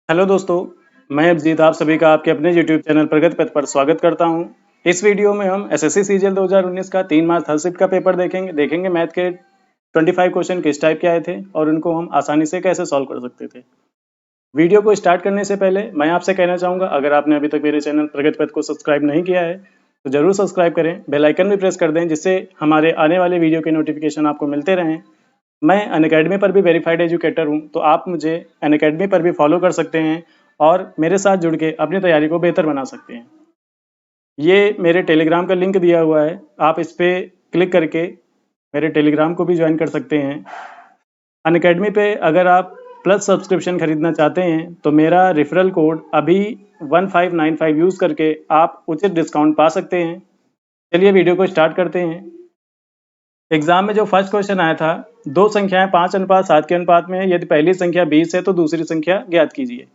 Hello दोस्तों, मैं अभिजीत आप सभी का आपके अपने यूट्यूब चैनल प्रगति पथ पर स्वागत करता हूं। इस वीडियो में हम एसएससी सीजीएल 2019 का 3 मार्च हर शिफ्ट का पेपर देखेंगे मैथ के 25 क्वेश्चन किस टाइप के आए थे और उनको हम आसानी से कैसे सॉल्व कर सकते थे। वीडियो को स्टार्ट करने से पहले मैं आपसे कहना चाहूँगा, अगर आपने अभी तक मेरे चैनल प्रगति पथ को सब्सक्राइब नहीं किया है तो ज़रूर सब्सक्राइब करें, बेल आइकन भी प्रेस कर दें जिससे हमारे आने वाले वीडियो के नोटिफिकेशन आपको मिलते रहें। मैं अनअकैडमी पर भी वेरीफाइड एजुकेटर हूं, तो आप मुझे अनअकैडमी पर भी फॉलो कर सकते हैं और मेरे साथ जुड़ के अपनी तैयारी को बेहतर बना सकते हैं। ये मेरे टेलीग्राम का लिंक दिया हुआ है, आप इस पर क्लिक करके मेरे टेलीग्राम को भी ज्वाइन कर सकते हैं। अनअकैडमी पे अगर आप प्लस सब्सक्रिप्शन खरीदना चाहते हैं तो मेरा रेफरल कोड अभी 1595 यूज़ करके आप उचित डिस्काउंट पा सकते हैं। चलिए वीडियो को स्टार्ट करते हैं। एग्जाम में जो फर्स्ट क्वेश्चन आया था, दो संख्याएं 5:7 के अनुपात में है, यदि पहली संख्या 20 है तो दूसरी संख्या ज्ञात कीजिए।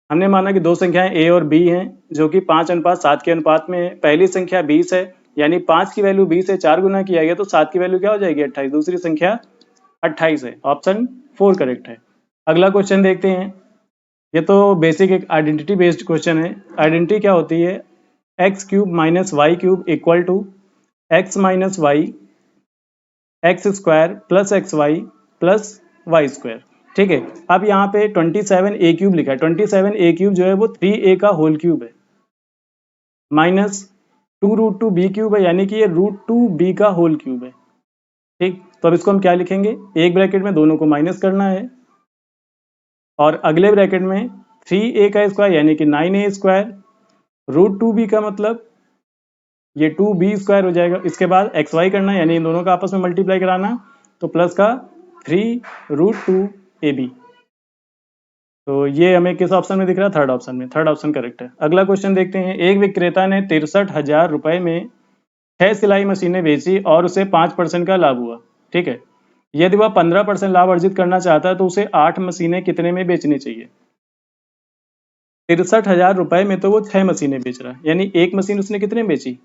हमने माना कि दो संख्याएं ए और बी हैं जो कि 5:7 के अनुपात में है। पहली संख्या 20 है, यानी 5 की वैल्यू 20 से 4 गुना किया गया तो 7 की वैल्यू क्या हो जाएगी 28। दूसरी संख्या 28 है, ऑप्शन 4 करेक्ट है। अगला क्वेश्चन देखते हैं। ये तो बेसिक एक आइडेंटिटी बेस्ड क्वेश्चन है। आइडेंटिटी क्या होती है? X cube minus y cube equal to x minus y x square plus x y plus y square. ठीक है, अब यहाँ पे 27 ए क्यूब लिखा है। 27 ए क्यूब जो है वो 3a का होल क्यूब है, माइनस 2√2 बी क्यूब है, यानी कि ये √2b का होल क्यूब है। ठीक, तो अब इसको हम क्या लिखेंगे? एक ब्रैकेट में दोनों को माइनस करना है और अगले ब्रैकेट में 3a का स्क्वायर यानी कि 9a स्क्वायर, √2b का मतलब ये 2b स्क्वायर हो जाएगा। इसके बाद एक्स वाई करना है, यानी इन दोनों का आपस में मल्टीप्लाई कराना, तो प्लस का 3√2ab। तो ये हमें किस ऑप्शन में दिख रहा है? थर्ड ऑप्शन में। थर्ड ऑप्शन करेक्ट है। अगला क्वेश्चन देखते हैं। एक विक्रेता ने 63,000 रुपए में 6 सिलाई मशीनें बेची और उसे 5% का लाभ हुआ। ठीक है, यदि वह 15% लाभ अर्जित करना चाहता है तो उसे 8 मशीनें कितने में बेचनी चाहिए? 63,000 रुपए में तो वो 6 मशीनें बेच रहा है, यानी एक मशीन उसने कितने में बेची?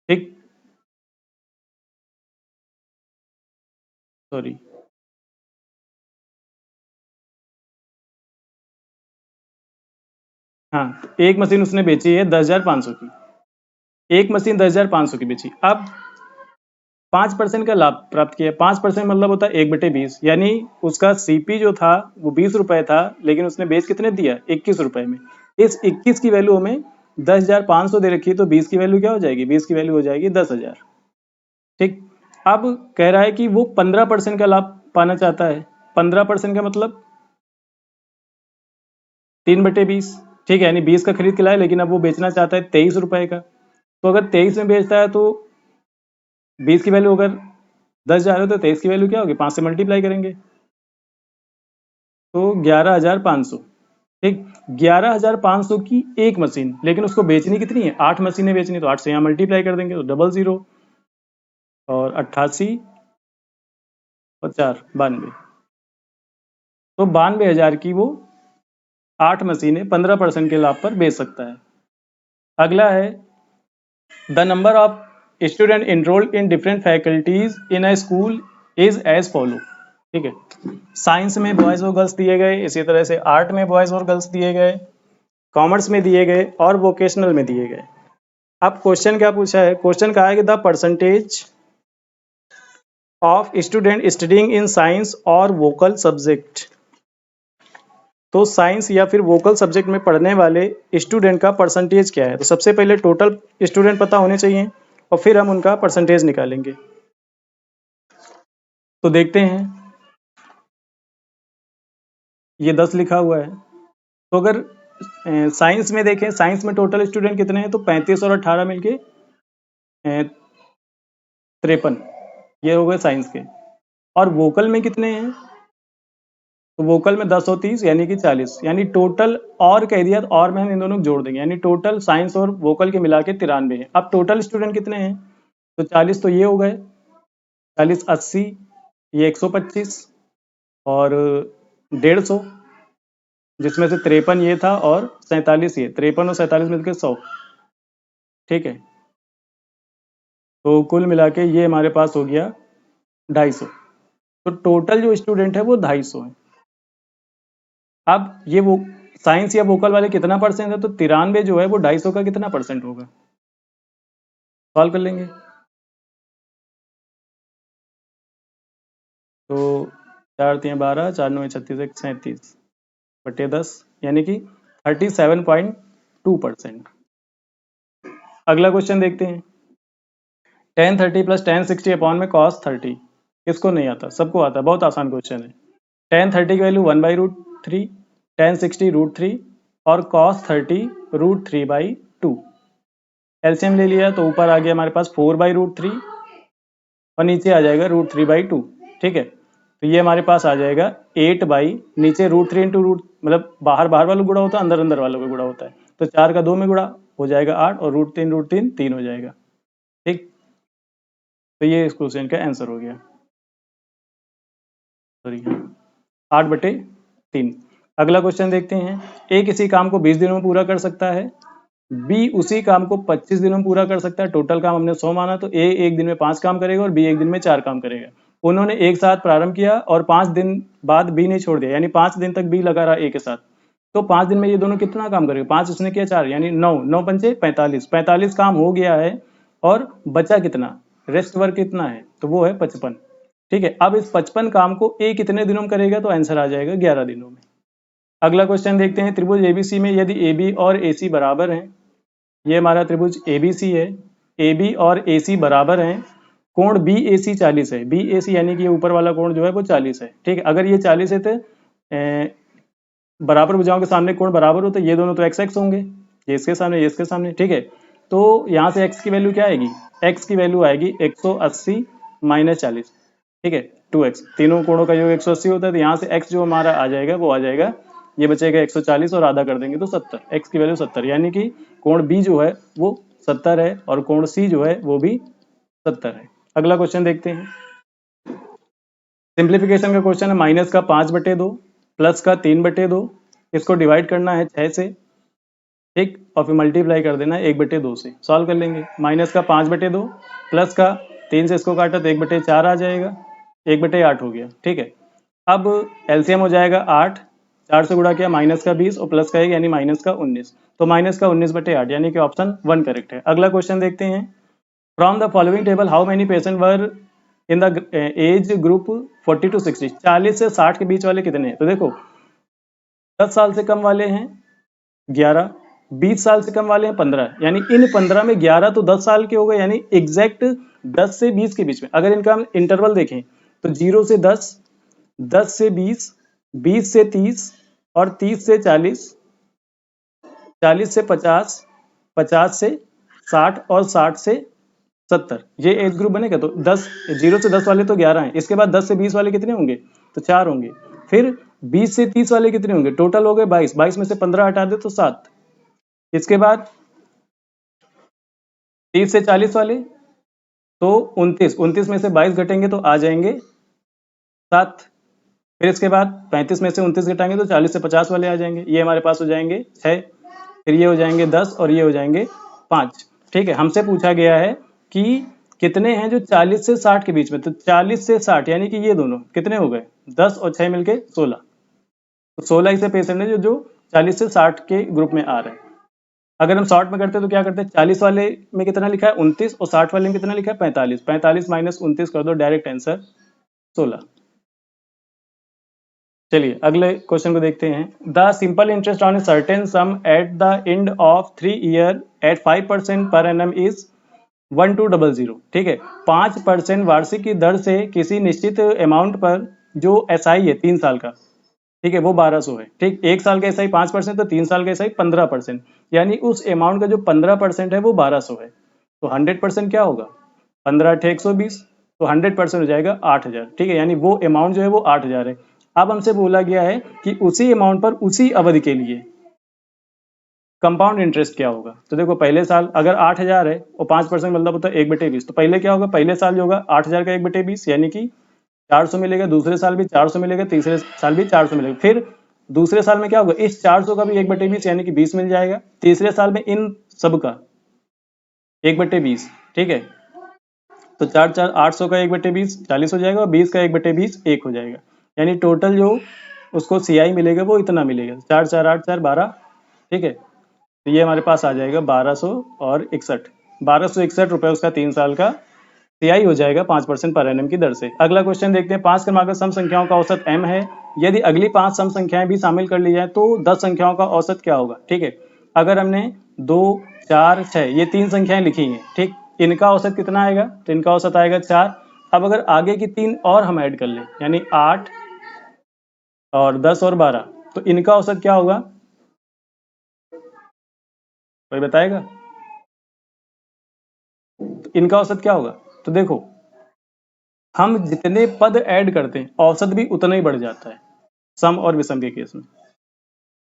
ठीक, सॉरी, हाँ, एक मशीन उसने बेची है 10,500 की। एक मशीन 10,500 की बेची। अब 5% का लाभ प्राप्त किया। 5% मतलब होता है 1/20, यानी उसका सीपी जो था वो 20 रुपए था, लेकिन उसने बेच कितने दिया? 21 रुपए में। इस 21 की वैल्यू हमें 10,500 दे रखी है, तो 20 की वैल्यू क्या हो जाएगी? 20 की वैल्यू हो जाएगी 10,000। ठीक, अब कह रहा है कि वो 15% का लाभ पाना चाहता है। 15% का मतलब 3/20। ठीक है, यानी 20 का खरीद के लाया, लेकिन अब वो बेचना चाहता है 23 रुपए का। तो अगर 23 में बेचता है तो 20 की वैल्यू अगर 10,000 है तो 23 की वैल्यू क्या होगी? 5 से मल्टीप्लाई करेंगे तो 11,500। ठीक, 11,500 की एक मशीन, लेकिन उसको बेचनी कितनी है? 8 मशीनें बेचनी, तो 8 से यहाँ मल्टीप्लाई कर देंगे तो 00 और 88 और 4 92। तो 92,000 की वो 8 मशीनें 15% के लाभ पर बेच सकता है। अगला है the number of student enrolled in different faculties in a school is as follow. ठीक है, साइंस में बॉयज और गर्ल्स दिए गए, इसी तरह से आर्ट में बॉयज और गर्ल्स दिए गए, कॉमर्स में दिए गए और वोकेशनल में दिए गए। अब क्वेश्चन क्या पूछा है? क्वेश्चन कहा है कि the percentage of student studying in science और वोकल सब्जेक्ट। तो साइंस या फिर वोकल सब्जेक्ट में पढ़ने वाले स्टूडेंट का परसेंटेज क्या है? तो सबसे पहले टोटल स्टूडेंट पता होने चाहिए और फिर हम उनका परसेंटेज निकालेंगे। तो देखते हैं, ये 10 लिखा हुआ है। तो अगर साइंस में देखें, साइंस में टोटल स्टूडेंट कितने हैं? तो 35 और 18 मिलके 53, ये हो गए साइंस के। और वोकल में कितने हैं? तो वोकल में 10 और 30 यानी कि 40, यानी टोटल, और कह दिया तो और में हम इन दोनों को जोड़ देंगे, यानी टोटल साइंस और वोकल के मिला के 93 है। अब टोटल स्टूडेंट कितने हैं? तो 40 तो ये हो गए, 40 80, ये 125 और 150, जिसमें से 53 ये था और 47 ये, 53 और 47 मिलकर 100। ठीक है, तो कुल मिला के ये हमारे पास हो गया 250। तो टोटल जो स्टूडेंट है वो 250 है। अब ये वो साइंस या वोकल वाले कितना परसेंट है, तो 93 जो है वो 250 का कितना परसेंट होगा, सॉल्व कर लेंगे। तो 4 3 12, 4 9 36, 1 37 बटे 10 यानी कि 37.2%। अगला क्वेश्चन देखते हैं। tan 30 प्लस tan 60 अपॉन में cos 30, किसको नहीं आता, सबको आता है, बहुत आसान क्वेश्चन है। tan 30 की वैल्यू 1/√3, tan 60 √3 और cos 30 √3/2। एलसीएम ले लिया तो ऊपर आ गया हमारे पास 4/√3 और नीचे आ जाएगा √3/2। ठीक है, तो ये हमारे पास आ जाएगा 8 बाई नीचे √3 इंटू रूट, मतलब बाहर बाहर वालों गुणा होता है, अंदर अंदर वालों का गुणा होता है, तो 4 का 2 में गुणा हो जाएगा 8 और √3 3 हो जाएगा। ठीक, तो ये इस क्वेश्चन का आंसर हो गया, सॉरी 8/3। अगला क्वेश्चन देखते हैं। ए किसी काम को 20 दिनों में पूरा कर सकता है, बी उसी काम को 25 दिनों में पूरा कर सकता है। टोटल काम हमने 100 माना, तो ए एक दिन में 5 काम करेगा और बी एक दिन में 4 काम करेगा। उन्होंने एक साथ प्रारंभ किया और 5 दिन बाद बी ने छोड़ दिया, यानी 5 दिन तक बी लगा रहा ए के साथ। तो 5 दिन में ये दोनों कितना काम करेगा, 5 उसने किया 4 यानी 9, 9 पंचे 45, 45 काम हो गया है और बचा कितना, रेस्ट वर्क कितना है, तो वो है 55। ठीक है, अब इस 55 काम को ए कितने दिनों में करेगा, तो आंसर आ जाएगा 11 दिनों में। अगला क्वेश्चन देखते हैं। त्रिभुज एबीसी में यदि एबी और एसी बराबर हैं, ये हमारा त्रिभुज एबीसी है, एबी और एसी बराबर हैं, कोण बी ए सी 40 है, बी ए सी यानी कि ये ऊपर वाला कोण जो है वो 40 है। ठीक है, अगर ये 40 है तो बराबर भुजाओं के सामने कोण बराबर हो, तो ये दोनों तो एक्स एक्स होंगे, ये इसके सामने ये इसके सामने। ठीक है, तो यहाँ से एक्स की वैल्यू क्या आएगी, एक्स की वैल्यू आएगी 180 माइनस 40। ठीक है, 2x, तीनों कोणों का योग 180 होता है, तो यहाँ से x जो हमारा आ जाएगा वो आ जाएगा, ये बचेगा 140 और आधा कर देंगे तो 70, x की वैल्यू 70, यानी कि कोण b जो है वो 70 है और कोण c जो है वो भी 70 है। अगला क्वेश्चन देखते हैं। सिंप्लीफिकेशन का क्वेश्चन है। माइनस का 5/2 प्लस का 3/2, इसको डिवाइड करना है 6 से। ठीक, और फिर मल्टीप्लाई कर देना है 1/2 से, सॉल्व कर लेंगे। माइनस का 5/2 प्लस का 3 से इसको काटा तो 1/4 आ जाएगा, 1/8 हो गया। ठीक है, अब एलसीएम हो जाएगा 8, 4 से गुणा किया माइनस का 20 और प्लस का 1 यानी माइनस का 19, तो माइनस का 19/8 यानी कि ऑप्शन 1 करेक्ट है। अगला क्वेश्चन देखते हैं। From the following table how many patient were in the age group 40 to 60, 40 से 60 के बीच वाले कितने हैं, तो देखो 10 साल से कम वाले हैं 11, 20 साल से कम वाले हैं 15, यानी इन 15 में 11 तो 10 साल के हो गए, यानी एग्जैक्ट 10 से 20 के बीच में। अगर इनका हम इंटरवल देखें तो 0 से 10, 10 से 20, 20 से 30 और 30 से 40, 40 से 50, 50 से 60 और 60 से 70, ये एज ग्रुप बनेगा। तो 10, 0 से 10 वाले तो 11 हैं, इसके बाद 10 से 20 वाले कितने होंगे, तो 4 होंगे। फिर 20 से 30 वाले कितने होंगे, टोटल हो गए 22, 22 में से 15 हटा दे तो 7। इसके बाद 30 से 40 वाले तो 29, 29 में से 22 घटेंगे तो आ जाएंगे 7। फिर इसके बाद 35 में से 29 घटाएंगे तो 40 से 50 वाले आ जाएंगे, ये हमारे पास हो जाएंगे 6। फिर ये हो जाएंगे 10 और ये हो जाएंगे 5। ठीक है, हमसे पूछा गया है कि कितने हैं जो 40 से 60 के बीच में, तो 40 से 60 यानी कि ये दोनों कितने हो गए, 10 और 6 मिलके 16, तो 16 ऐसे पेशेंट है जो 40 से 60 के ग्रुप में आ रहे हैं। अगर हम शॉर्ट में करते हैं तो क्या करते हैं, 40 वाले में कितना लिखा है 29 और 60 वाले में कितना लिखा है 45, 45 माइनस 29 कर दो, डायरेक्ट आंसर 16। चलिए अगले क्वेश्चन को देखते हैं। The simple interest on a certain sum at the end of 3 year at 5% per annum is 1200। ठीक है, 5% वार्षिक की दर से किसी निश्चित अमाउंट पर जो एसआई है 3 साल का, ठीक है, वो 1200 है। ठीक, 1 साल का एसआई 5%, तो 3 साल का एसआई 15%, यानी उस अमाउंट का जो 15% है वो 1200 है। तो 100% क्या होगा, 15 × 120, तो 100% हो जाएगा 8000। ठीक है, यानी वो अमाउंट जो है वो 8000 है। अब हमसे बोला गया है कि उसी अमाउंट पर उसी अवधि के लिए कंपाउंड इंटरेस्ट क्या होगा। तो देखो पहले साल अगर 8000 है और 5% मतलब होता है 1/20, तो पहले क्या होगा, पहले साल जो होगा 8000 का 1/20 यानी कि 400 मिलेगा, दूसरे साल भी 400 मिलेगा, तीसरे साल भी 400 मिलेगा। फिर दूसरे साल में क्या होगा, इस 400 का भी 1/20 यानी कि 20 मिल जाएगा, तीसरे साल में इन सब का 1/20। ठीक है, तो 4 4 800 का 1/20 40 हो जाएगा और 20 का 1/20 1 हो जाएगा, यानी टोटल जो उसको CI मिलेगा वो इतना मिलेगा, 4 4 8 4 12, ठीक है। तो ये हमारे पास आ जाएगा 1261, 1261 रुपये उसका 3 साल का CI हो जाएगा 5% पर एनम की दर से। अगला क्वेश्चन देखते हैं, 5 क्रमागत सम संख्याओं का औसत m है, यदि अगली 5 सम संख्याएं भी शामिल कर ली जाए तो 10 संख्याओं का औसत क्या होगा, ठीक है। अगर हमने 2 4 6 ये 3 संख्याएं लिखी हैं, ठीक, इनका औसत कितना आएगा, तो इनका औसत आएगा 4। अब अगर आगे की 3 और हम ऐड कर लें, यानी 8 और 10 और 12, तो इनका औसत क्या होगा, कोई बताएगा, तो इनका औसत क्या होगा। तो देखो, हम जितने पद ऐड करते हैं औसत भी उतना ही बढ़ जाता है सम और विषम के केस में,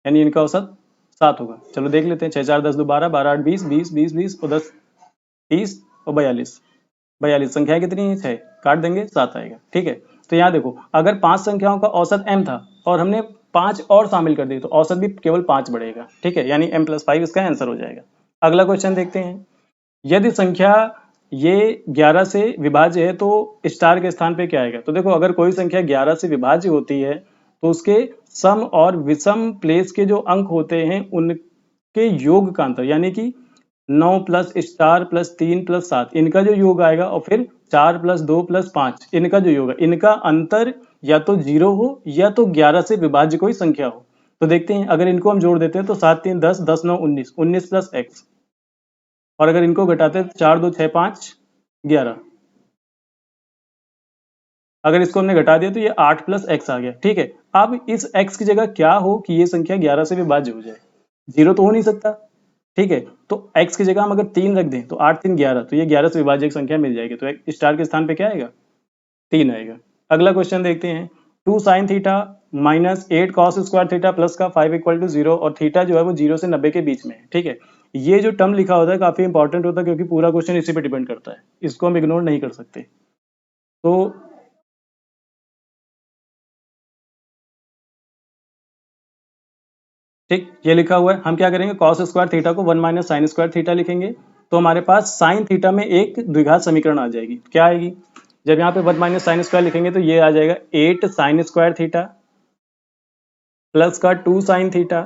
यानी इनका औसत 7 होगा। चलो देख लेते हैं, 6 4 10 2 12, 12 8 20, 20 20 20 और 10 30 और 42, 42 संख्या कितनी है, 6, काट देंगे 7 आएगा, ठीक है। तो यहाँ देखो, अगर 5 संख्याओं का औसत m था और हमने 5 और शामिल कर दिए तो औसत भी केवल 5 बढ़ेगा, ठीक है, यानी m+5 इसका आंसर हो जाएगा। अगला क्वेश्चन देखते हैं, यदि संख्या ये 11 से विभाज्य है तो स्टार के स्थान पे क्या आएगा। तो देखो, अगर कोई संख्या 11 से विभाज्य होती है तो उसके सम और विषम प्लेस के जो अंक होते हैं उनके योग का अंतर, यानी कि 9 प्लस स्टार प्लस 3 प्लस 7 इनका जो योग आएगा, और फिर 4 प्लस 2 प्लस 5 इनका जो योग है, इनका अंतर या तो 0 हो या तो 11 से विभाज्य कोई संख्या हो। तो देखते हैं, अगर इनको हम जोड़ देते हैं तो 7 3 10, 10 9 19, 19 प्लस x, और अगर इनको घटाते हैं तो 4 2 6 5 11, अगर इसको हमने घटा दिया तो ये 8 प्लस एक्स आ गया, ठीक है। अब इस x की जगह क्या हो कि ये संख्या 11 से विभाज्य हो जाए, 0 तो हो नहीं सकता, ठीक है। तो x की जगह हम अगर 3 रख दें तो 8 3 11, तो ये 11 से विभाज्य एक संख्या मिल जाएगी, तो एक स्टार के स्थान पे क्या आएगा, 3 आएगा। अगला क्वेश्चन देखते हैं, 2 sine theta minus 8 cos square theta plus का 5 इक्वल टू 0, और थीटा जो है वो 0 से 90 के बीच में है, ठीक है। ये जो टर्म लिखा होता है काफी इंपॉर्टेंट होता है, क्योंकि पूरा क्वेश्चन इसी पे डिपेंड करता है, इसको हम इग्नोर नहीं कर सकते। तो ठीक, ये लिखा हुआ है, हम क्या करेंगे, कॉस स्क्वायर थीटा को 1 माइनस साइन स्क्वायर थीटा लिखेंगे, तो हमारे पास साइन थीटा में एक द्विघात समीकरण आ जाएगी, क्या आएगी, जब यहाँ पे 1 माइनस साइन स्क्वायर लिखेंगे तो ये आ जाएगा 8 साइन स्क्वायर थीटा प्लस का 2 साइन थीटा,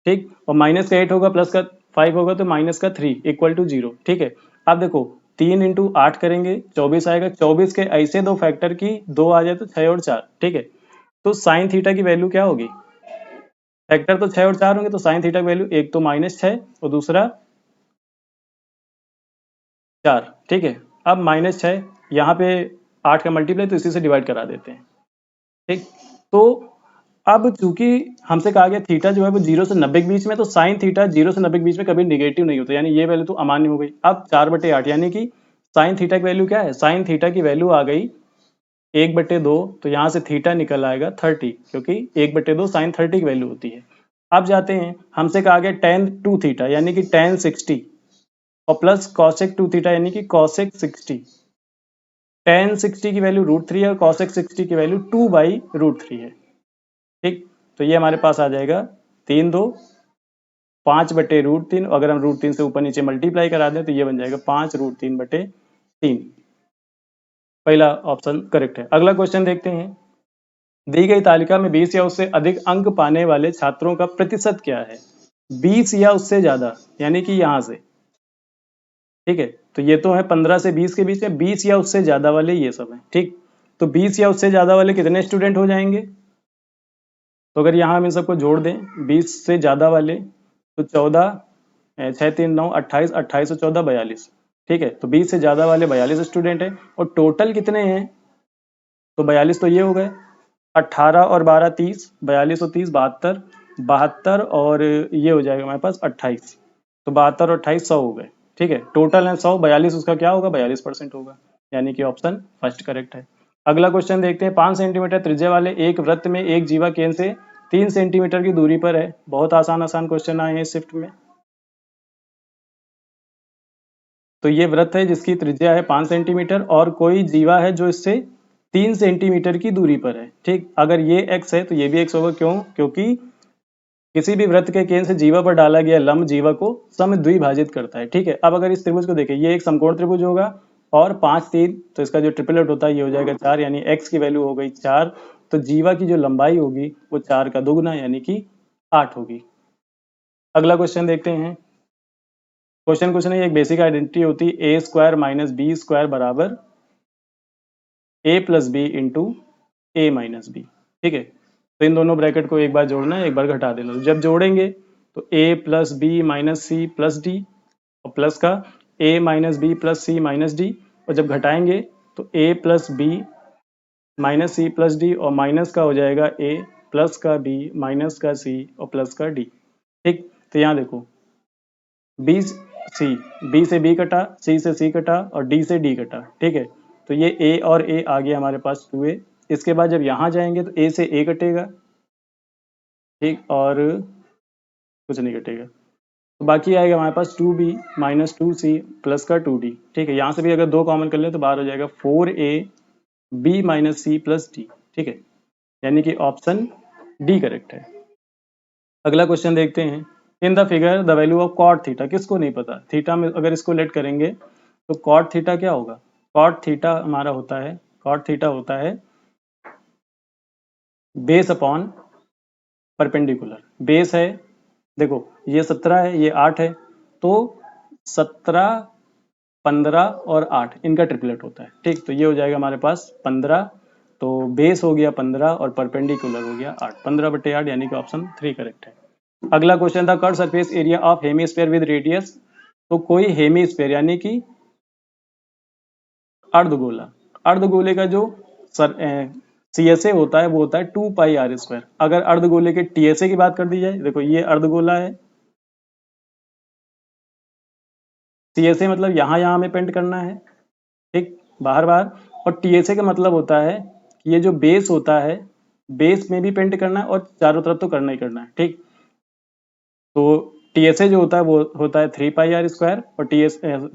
ठीक, और माइनस का 8 होगा प्लस का 5 होगा तो माइनस का 3 इक्वल टू 0, ठीक है। अब देखो, 3 इंटू 8 करेंगे 24 आएगा, 24 के ऐसे दो फैक्टर की 2 आ जाए तो 6 और 4, ठीक है। तो साइन थीटा की वैल्यू क्या होगी, फैक्टर तो 6 और 4 होंगे, तो साइन थीटा की वैल्यू एक तो -6 और दूसरा 4, ठीक है। अब -6 यहाँ पे 8 का मल्टीप्लाई तो इसी से डिवाइड करा देते हैं, ठीक। तो अब चूंकि हमसे कहा गया थीटा जो है वो 0 से 90 के बीच में, तो साइन थीटा 0 से 90 के बीच में कभी नेगेटिव नहीं होता, यानी ये वैल्यू तो अमान्य हो गई। अब 4/8, यानी कि साइन थीटा की वैल्यू क्या है, साइन थीटा की वैल्यू आ गई 1/2, तो यहाँ से थीटा निकल आएगा 30, क्योंकि 1/2 साइन 30 की वैल्यू होती है। अब जाते हैं, हमसे कहा गया tan 2 थीटा यानी कि tan 60 और प्लस कॉसेक 2 थीटा यानी कि कॉसेक 60। tan 60 की वैल्यू √3 है और कॉसेक 60 की वैल्यू 2/√3 है, ठीक। तो ये हमारे पास आ जाएगा 3 2 5/√3, अगर हम √3 से ऊपर नीचे मल्टीप्लाई करा दें तो ये बन जाएगा 5√3/3। पहला ऑप्शन करेक्ट है। अगला क्वेश्चन देखते हैं, दी गई तालिका में 20 या उससे अधिक अंक पाने वाले छात्रों का प्रतिशत क्या है, 20 या उससे ज्यादा, यानी कि यहाँ से, ठीक है। तो ये तो है 15 से 20 के बीच में, 20 या उससे ज्यादा वाले ये सब है, ठीक। तो 20 या उससे ज्यादा वाले कितने स्टूडेंट हो जाएंगे, तो अगर यहाँ हम इन सबको जोड़ दें 20 से ज्यादा वाले, तो 14 6 3 9 28, 28 और 14 42, ठीक है। तो 20 से ज्यादा वाले 42 स्टूडेंट हैं, और टोटल कितने हैं, तो 42 तो ये हो गए, 18 और 12 30, 42 और 30 72, 72 और ये हो जाएगा हमारे पास 28, तो 72 और 28 100 हो गए, ठीक है। टोटल है 100, 42 उसका क्या होगा, 42% होगा, यानी कि ऑप्शन फर्स्ट करेक्ट है। अगला क्वेश्चन देखते हैं, 5 सेंटीमीटर त्रिज्या वाले एक वृत्त में एक जीवा केंद्र से 3 सेंटीमीटर की दूरी पर है। बहुत आसान आसान क्वेश्चन आए हैं इस शिफ्ट में। तो ये वृत्त है जिसकी त्रिज्या है 5 सेंटीमीटर और कोई जीवा है जो इससे 3 सेंटीमीटर की दूरी पर है, ठीक। अगर ये x है तो ये भी x होगा, क्यों, क्योंकि किसी भी वृत्त के केंद्र से जीवा पर डाला गया लंब जीवा को समद्विभाजित करता है, ठीक है। अब अगर इस त्रिभुज को देखें, ये एक समकोण त्रिभुज होगा और 5 3, तो इसका जो ट्रिपलेट होता है ये हो जाएगा 4, यानी x की वैल्यू हो गई 4 तो जीवा की जो लंबाई होगी वो 4 का दोगुना यानी कि 8 होगी। अगला क्वेश्चन देखते हैं। क्वेश्चन कुछ नहीं, एक बेसिक आइडेंटिटी होती है ए स्क्वायर माइनस बी स्क्वायर बराबर ए प्लस बी इंटू ए माइनस बी। ठीक है, तो इन दोनों ब्रैकेट को एक बार जोड़ना है, एक बार घटा देना। तो जब जोड़ेंगे तो A plus B minus C plus D और प्लस का A minus B plus C minus D, और जब घटाएंगे तो A plus B minus C plus D और माइनस का हो जाएगा ए प्लस का बी माइनस का सी और प्लस का डी। ठीक, तो यहाँ देखो बी सी, बी से बी कटा, सी से सी कटा और डी से डी कटा। ठीक है, तो ये ए और ए आ गया हमारे पास 2a। इसके बाद जब यहाँ जाएंगे तो ए से ए कटेगा, ठीक, और कुछ नहीं कटेगा, तो बाकी आएगा हमारे पास 2b माइनस 2c प्लस का 2d। ठीक है, यहाँ से भी अगर 2 कॉमन कर ले तो बाहर हो जाएगा 4a b माइनस सी प्लस डी। ठीक है, यानी कि ऑप्शन डी करेक्ट है। अगला क्वेश्चन देखते हैं। In the figure the value of cot theta, किसको नहीं पता, थीटा में अगर इसको लेट करेंगे तो कॉट थीटा क्या होगा। कॉट थीटा हमारा होता है, कॉट थीटा होता है बेस अपॉन परपेंडिकुलर। बेस है, देखो ये 17 है, ये 8 है, तो 17 15 और 8 इनका ट्रिपलेट होता है। ठीक, तो ये हो जाएगा हमारे पास 15, तो बेस हो गया 15 और परपेंडिकुलर हो गया 8, 15/8 यानी कि ऑप्शन 3 करेक्ट है। अगला क्वेश्चन था curve surface area of hemisphere with radius. तो कोई हेमीस्फीयर यानी कि अर्धगोला, अर्धगोले का जो CSA होता है वो होता है 2πr²। अगर अर्धगोले के TSA की बात कर दी जाए, देखो ये अर्धगोला है, CSA मतलब यहाँ यहाँ में पेंट करना है, ठीक, बाहर बाहर, और TSA का मतलब होता है कि ये जो बेस होता है बेस में भी पेंट करना है और चारों तरफ तो करना ही करना है। ठीक, तो TSA जो होता है वो होता है 3πr² और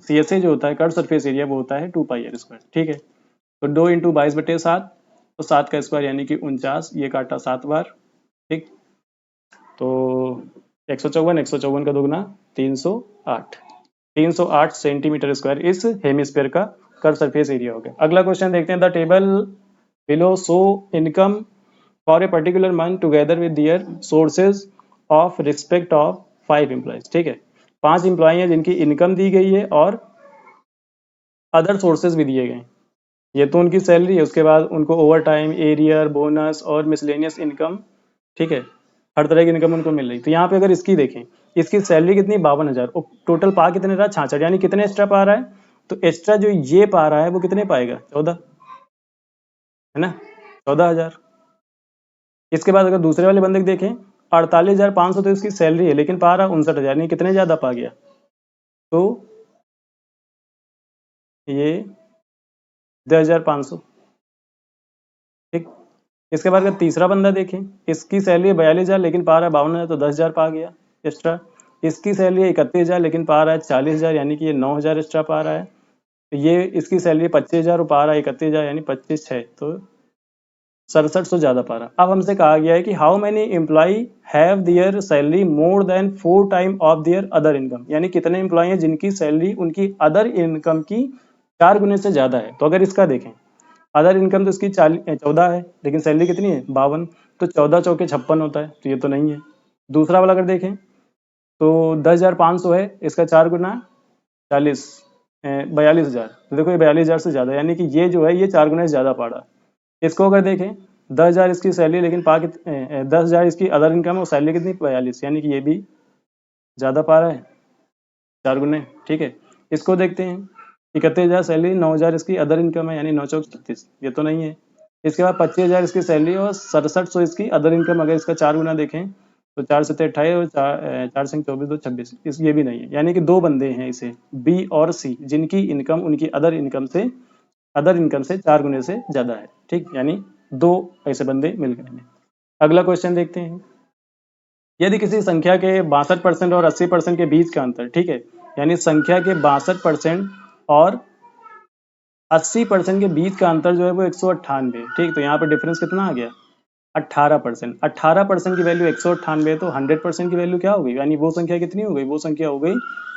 CSA जो होता है कर्व सरफेस एरिया वो होता है 2πr²। ठीक है, तो 2 × 22/7, तो 7 का स्क्वायर यानी कि 49, ये काटा 7 बार। ठीक, तो 154, 154 का दोगुना 308, 308 सेंटीमीटर स्क्वायर इस हेमिस्फीयर का कर्व सरफेस एरिया हो गया। अगला क्वेश्चन देखते हैं। The table below show income for a particular month together with their sources of respect of 5 employees. ठीक है, 5 एम्प्लॉय हैं जिनकी इनकम दी गई है और अदर सोर्सेज भी दिए गए। ये तो उनकी सैलरी है, उसके बाद उनको ओवर टाइम, एरियर, बोनस और मिसलेनियस इनकम, ठीक है, हर तरह की इनकम उनको मिल रही। तो यहाँ पे अगर इसकी देखें, इसकी सैलरी कितनी 52,000 और टोटल पा कितने रहा 66, यानी कितने एक्स्ट्रा पा रहा है। तो एक्स्ट्रा जो ये पा रहा है वो कितने पाएगा 14, है ना, 14,000। इसके बाद अगर दूसरे वाले बंदे को देखें 48,500 तो इसकी सैलरी है, लेकिन पा रहा 59,000, यानी कितने ज्यादा पा गया। तो ये 10,500। ठीक, इसके बाद अगर तीसरा बंदा देखें, इसकी सैलरी है 42,000 लेकिन पा रहा है 52,000, तो 10,000 पा गया एक्स्ट्रा। इसकी सैलरी है 31,000 लेकिन पा रहा है 40,000, यानी कि ये 9,000 एक्स्ट्रा पा रहा है। तो ये इसकी सैलरी 25,000 और पा रहा है 31,000, यानी 25,600, तो 6700 ज्यादा पा रहा। अब हमसे कहा गया है कि how many employee have their salary more than 4 time of their other income, यानी कितने एम्प्लॉय हैं जिनकी सैलरी उनकी अदर इनकम की 4 गुने से ज्यादा है। तो अगर इसका देखें, अदर इनकम तो इसकी 14 है लेकिन सैलरी कितनी है 52, तो 14 चौके 56 होता है, तो ये तो नहीं है। दूसरा वाला अगर देखें तो 10,500 है, इसका 4 गुना 40 42,000, तो देखो ये 42,000 से ज़्यादा, यानी कि ये जो है ये 4 गुना से ज़्यादा पा रहा। इसको अगर देखें 10,000 इसकी सैलरी लेकिन 10,000 इसकी अदर इनकम और सैलरी कितनी 42, यानी कि ये भी ज़्यादा पा रहा है 4 गुने। ठीक है, इसको देखते हैं 31,000 सैलरी, 9,000 इसकी अदर इनकम है, यानी 9 चौक 36, ये तो नहीं है। इसके बाद 25,000 इसकी सैलरी और 6700 इसकी अदर इनकम, अगर इसका 4 गुना देखें तो 4 से 28 और 4 से 24 तो 26, ये भी नहीं है। यानी कि 2 बंदे हैं इसे बी और सी जिनकी इनकम उनकी अदर इनकम से 4 गुने से ज्यादा है। ठीक, यानी 2 ऐसे बंदे मिल गए हैं। अगला क्वेश्चन देखते हैं। यदि किसी संख्या के 62% और 80% के बीच का अंतर, ठीक है, यानी संख्या के 62% और 80% के बीच का अंतर जो है वो 198, ठीक, तो यहाँ पर डिफरेंस कितना आ गया 18%। 18% की वैल्यू 198, तो 100% की वैल्यू क्या हो गई, यानी वो संख्या कितनी हो गई, वो संख्या हो गई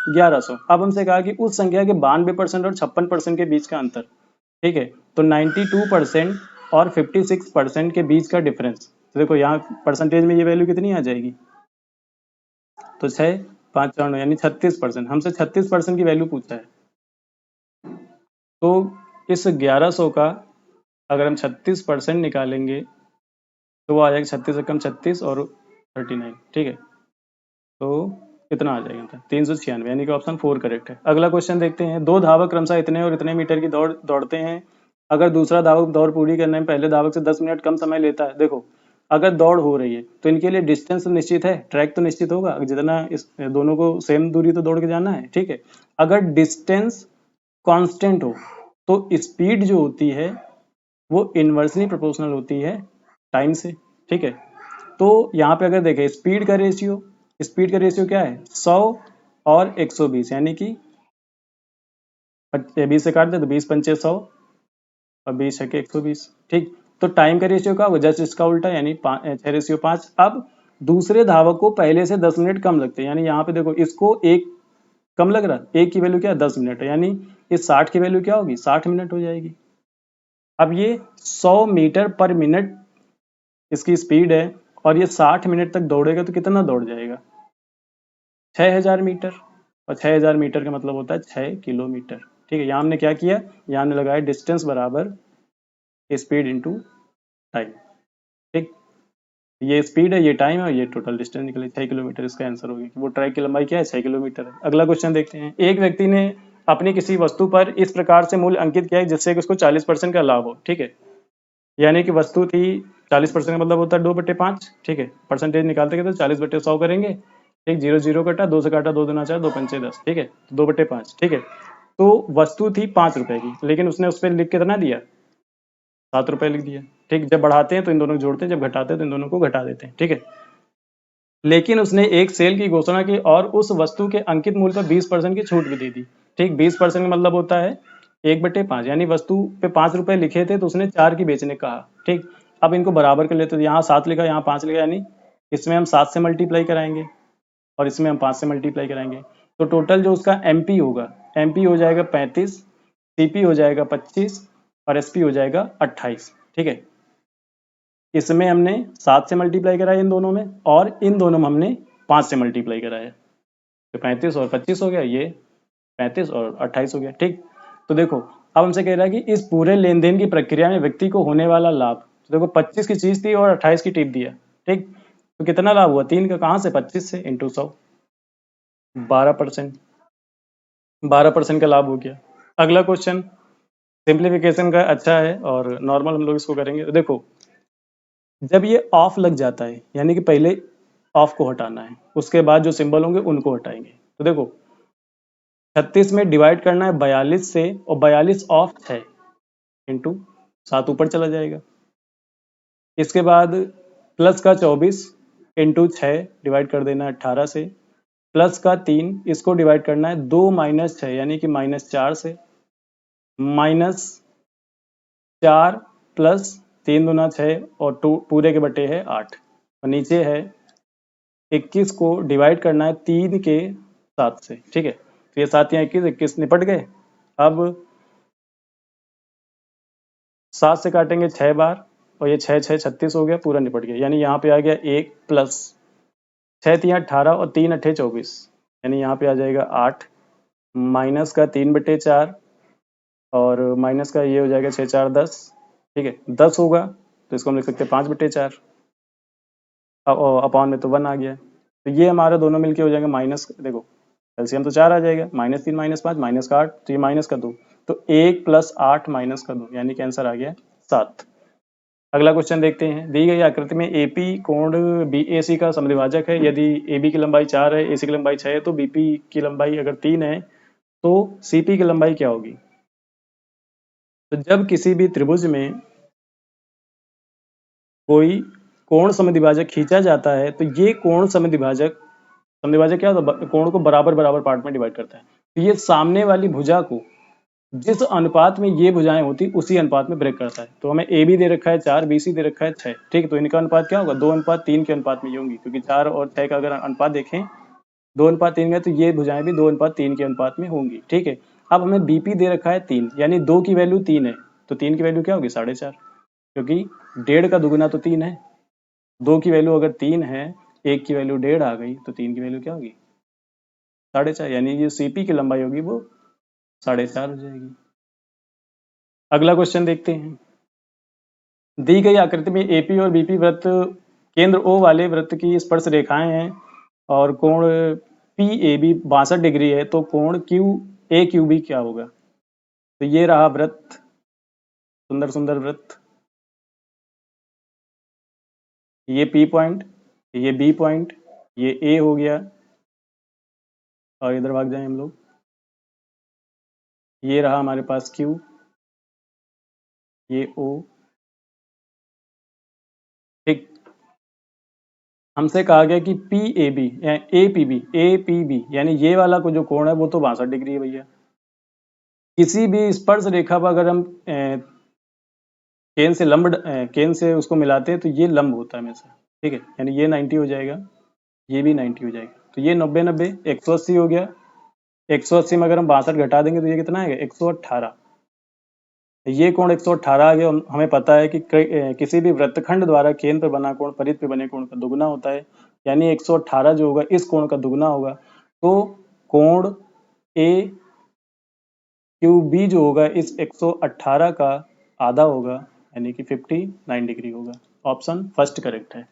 1100। अब हमसे कहा कि उस संख्या के 92% और 56% के बीच का अंतर, ठीक है, तो 92% और 56% के बीच का डिफरेंस। तो देखो यहाँ परसेंटेज में ये वैल्यू कितनी आ जाएगी, तो 6 5 4 9 यानी 36%। हमसे 36% की वैल्यू पूछा है, तो इस 1100 का अगर हम 36% निकालेंगे तो वो आ जाएगा 36 एकम 36 और 39, ठीक है। तो कितना आ जाएगा, 396, यानी कि ऑप्शन 4 करेक्ट है। अगला क्वेश्चन देखते हैं। दो धावक क्रमशः इतने और इतने मीटर की दौड़ दौड़ते हैं। अगर दूसरा धावक दौड़ पूरी करने में पहले धावक से 10 मिनट कम समय लेता है। देखो अगर दौड़ हो रही है तो इनके लिए डिस्टेंस तो निश्चित है, ट्रैक तो निश्चित होगा, जितना इस दोनों को सेम दूरी तो दौड़ के जाना है, ठीक है। अगर डिस्टेंस कांस्टेंट हो तो स्पीड जो होती है वो इनवर्सली प्रोपोर्शनल होती है टाइम से, ठीक है। तो यहाँ पे अगर देखें स्पीड का रेशियो क्या है, 100 और 120, यानी कि 20 से काट दे तो 20 पंचे 100 और 20 है कि 120, ठीक। तो टाइम का रेशियो क्या होगा, जस्ट इसका उल्टा, यानी 6:5। अब दूसरे धावक को पहले से 10 मिनट कम लगते हैं, यानी यहाँ पे देखो इसको एक कम लग रहा है, एक की वैल्यू क्या है 10 मिनट है, यानी इस 60 की वैल्यू क्या होगी 60 मिनट हो जाएगी। अब ये 100 मीटर पर मिनट इसकी स्पीड है और ये 60 मिनट तक दौड़ेगा तो कितना दौड़ जाएगा, 6000 मीटर। और 6000 मीटर का मतलब होता है 6 किलोमीटर, ठीक है। यहाँ हमने क्या किया, यहाँ हमने लगाया डिस्टेंस बराबर स्पीड इंटू टाइम, ठीक। ये स्पीड है, ये टाइम है, और ये टोटल डिस्टेंस निकले 6 किलोमीटर। इसका आंसर होगी, वो ट्रैक की लंबाई क्या है 6 किलोमीटर है। अगला क्वेश्चन देखते हैं। एक व्यक्ति ने अपनी किसी वस्तु पर इस प्रकार से मूल्य अंकित किया है जिससे कि उसको 40% का लाभ हो, ठीक है। यानी कि वस्तु थी 40% का मतलब होता है 2/5, ठीक है। परसेंटेज निकालते तो 40/100 करेंगे, ठीक। 0 0 कटा, 2 से काटा 2 दूना 4, 2 पंचे 10, ठीक है। 2/5, ठीक है। तो वस्तु थी 5 रुपए की, लेकिन उसने उस पर लिख कितना दिया, 7 रुपए लिख दिया, ठीक। जब बढ़ाते हैं तो इन दोनों को जोड़ते हैं, जब घटाते हैं तो इन दोनों को घटा देते हैं, ठीक है। लेकिन उसने एक सेल की घोषणा की और उस वस्तु के अंकित मूल्य पर 20% की छूट भी दे दी, ठीक। 20% का मतलब होता है 1/5, यानी वस्तु पे 5 रुपए लिखे थे तो उसने 4 की बेचने कहा, ठीक। अब इनको बराबर कर लेते, तो यहाँ 7 लिखा, यहाँ 5 लिखा, यानी इसमें हम 7 से मल्टीप्लाई कराएंगे और इसमें हम 5 से मल्टीप्लाई कराएंगे। तो टोटल जो उसका एमपी होगा, एमपी हो जाएगा 35, सीपी हो जाएगा 25 और एसपी हो जाएगा 28, ठीक है। इसमें हमने 7 से मल्टीप्लाई कराया इन दोनों में, और इन दोनों में हमने 5 से मल्टीप्लाई कराया, तो 35 और 25 हो गया, ये 35 और 28 हो गया, ठीक। तो देखो अब हमसे कह रहा है कि इस पूरे लेन देन की प्रक्रिया में व्यक्ति को होने वाला लाभ। तो देखो 25 की चीज थी और 28 की टिप दिया, ठीक। तो कितना लाभ हुआ, 3 का, कहाँ से, 25 से, इंटू 100, 12%, 12% का लाभ हो गया। अगला क्वेश्चन सिंप्लीफिकेशन का अच्छा है और नॉर्मल हम लोग इसको करेंगे। तो देखो जब ये ऑफ लग जाता है, यानी कि पहले ऑफ को हटाना है, उसके बाद जो सिंबल होंगे उनको हटाएंगे। तो देखो 36 में डिवाइड करना है 42 से, और 42 ऑफ 6 इंटू 7 ऊपर चला जाएगा। इसके बाद प्लस का 24 इंटू 6 डिवाइड कर देना है 18 से, प्लस का 3 इसको डिवाइड करना है 2 माइनस 6 यानी कि -4 से, माइनस 4 प्लस 3 दूना 6 और 2 पूरे के बटे है 8, और नीचे है 21 को डिवाइड करना है 3 के 7 से, ठीक है। तो ये 7 या 21 निपट गए। अब 7 से काटेंगे 6 बार, और ये 6 6 36 हो गया, पूरा निपट गया। यानी यहाँ पे आ गया 1 प्लस 6 3 18 और 3 8 24, यानी यहाँ पे आ जाएगा 8, माइनस का 3/4 और माइनस का ये हो जाएगा 6 4 10, ठीक है। 10 होगा तो इसको हम लिख सकते हैं 5/4, अपॉन में तो 1 आ गया। तो ये हमारा दोनों मिलके हो जाएगा माइनस, देखो एलसीएम तो 4 आ जाएगा, -3 -5 माइनस का 8, तो ये माइनस का 2, तो 1 + 8 माइनस का 2, यानी कि आंसर आ गया 7। अगला क्वेश्चन देखते हैं। दी गई आकृति में एपी कोण बीएसी का समद्विभाजक है। यदि एबी की लंबाई 4 है, एसी की लंबाई 6 है, तो बीपी की लंबाई अगर 3 है तो सीपी की लंबाई क्या होगी। तो जब किसी भी त्रिभुज में कोई कोण समद्विभाजक खींचा जाता है तो ये कोण समद्विभाजक क्या होता है, कोण को बराबर बराबर पार्ट में डिवाइड करता है। तो ये सामने वाली भुजा को जिस अनुपात में ये भुजाएं होती उसी अनुपात में ब्रेक करता है। तो हमें ए बी दे रखा है 4, बी सी दे रखा है 6, ठीक। तो इनका अनुपात क्या होगा, 2:3 के अनुपात में ये होंगी, क्योंकि 4 और 6 का अगर अनुपात देखें 2:3 है, तो ये भुजाएं भी 2:3 के अनुपात में होंगी, ठीक है। अब हमें बीपी दे रखा है 3, यानी 2 की वैल्यू 3 है, तो 3 की वैल्यू क्या होगी 4.5। क्योंकि 1.5 का दुगुना तो 3 है। 2 की वैल्यू अगर 3 है, 1 की वैल्यू 1.5 आ गई, तो 3 की वैल्यू क्या होगी? 4.5, यानी जो CP की लंबाई होगी वो 4.5 हो जाएगी। अगला क्वेश्चन देखते हैं। दी गई आकृति में AP और BP वृत्त केंद्र O वाले वृत्त की स्पर्श रेखाएं हैं और कोण PAB 62 डिग्री है, तो कोण QAQB क्या होगा? तो ये रहा वृत्त, सुंदर सुंदर वृत्त। ये P पॉइंट, ये B पॉइंट, ये A हो गया, और इधर भाग जाएं हम लोग। ये रहा हमारे पास Q, ये O। ठीक, हमसे कहा गया कि PAB APB यानी ये वाला को जो कोण है वो तो 62 डिग्री है भैया। किसी भी स्पर्श रेखा पर अगर हम केन से उसको मिलाते हैं तो ये लंब होता है हमेशा। ठीक है, यानी ये 90 हो जाएगा, ये भी 90 हो जाएगा, तो ये 90 90 180 हो गया। 180 में अगर हम 62 घटा देंगे तो ये कितना आएगा? 118। ये कोण 118 आ गया। हमें पता है कि किसी भी वृत्तखंड द्वारा केंद्र पर बना कोण परिध पे बने कोण का दुगुना होता है, यानी 118 जो होगा इस कोण का दुगुना होगा। तो कोण AQB जो होगा इस 118 का आधा होगा, यानी कि 59 डिग्री होगा। ऑप्शन फर्स्ट करेक्ट है।